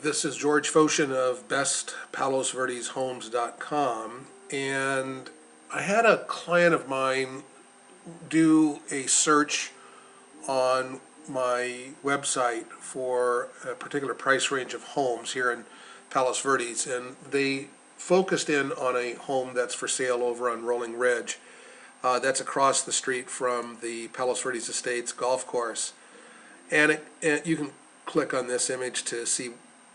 this is George Foshin of bestpalosverdeshomes.com, and I had a client of mine do a search on my website for a particular price range of homes here in Palos Verdes, and they focused in on a home that's for sale over on Rolling Ridge. That's across the street from the Palos Verdes Estates golf course. And you can click on this image to see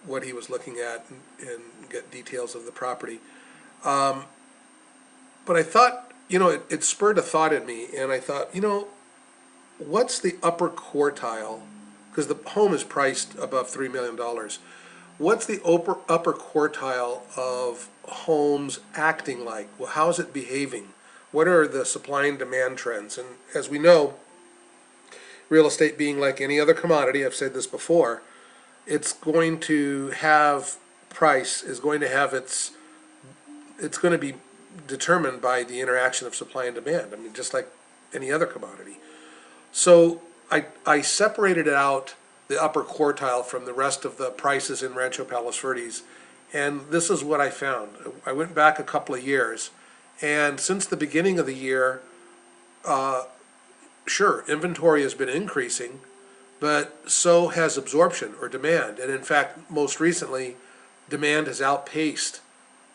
what he was looking at and get details of the property. But I thought, it spurred a thought in me, and I thought, what's the upper quartile? Because the home is priced above $3 million. What's the upper quartile of homes acting like? Well, how is it behaving? What are the supply and demand trends? And as we know, real estate being like any other commodity, I've said this before, it's going to have price, is going to have it's going to be determined by the interaction of supply and demand. I mean, just like any other commodity. So I separated out the upper quartile from the rest of the prices in Rancho Palos Verdes, and this is what I found. I went back a couple of years, and since the beginning of the year, sure, inventory has been increasing, but so has absorption or demand. And in fact, most recently, demand has outpaced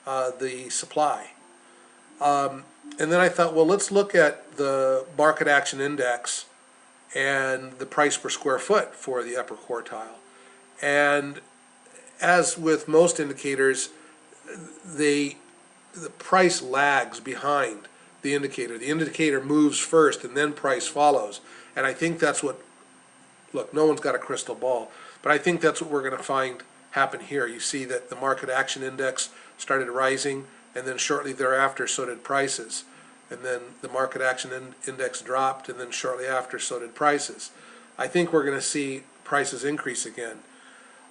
the supply. And then I thought, well, let's look at the market action index and the price per square foot for the upper quartile. And as with most indicators, the price lags behind the indicator. The indicator moves first and then price follows. And I think that's what, look, no one's got a crystal ball, but I think that's what we're going to find happen here. You see that the market action index started rising, and then shortly thereafter so did prices. And then the market action index dropped, and then shortly after so did prices. I think we're going to see prices increase again.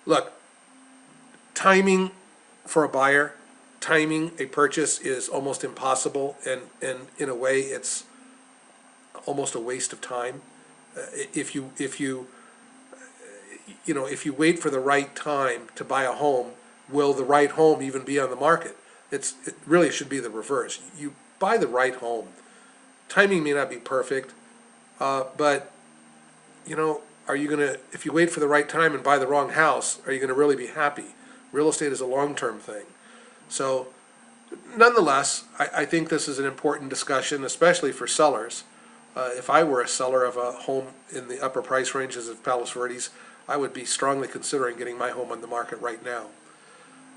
Look, timing for a buyer, timing a purchase is almost impossible, and in a way it's almost a waste of time. If you wait for the right time to buy a home, will the right home even be on the market? It really should be the reverse. You buy the right home. Timing may not be perfect, but are you gonna, if you wait for the right time and buy the wrong house, are you gonna really be happy? Real estate is a long-term thing. So nonetheless, I think this is an important discussion, especially for sellers. If I were a seller of a home in the upper price ranges of Palos Verdes, I would be strongly considering getting my home on the market right now.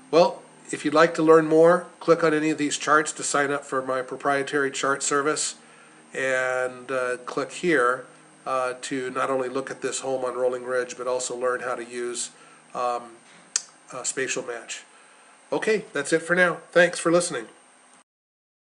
Well, if you'd like to learn more, click on any of these charts to sign up for my proprietary chart service, and click here to not only look at this home on Rolling Ridge, but also learn how to use Spatial Match. Okay, that's it for now. Thanks for listening.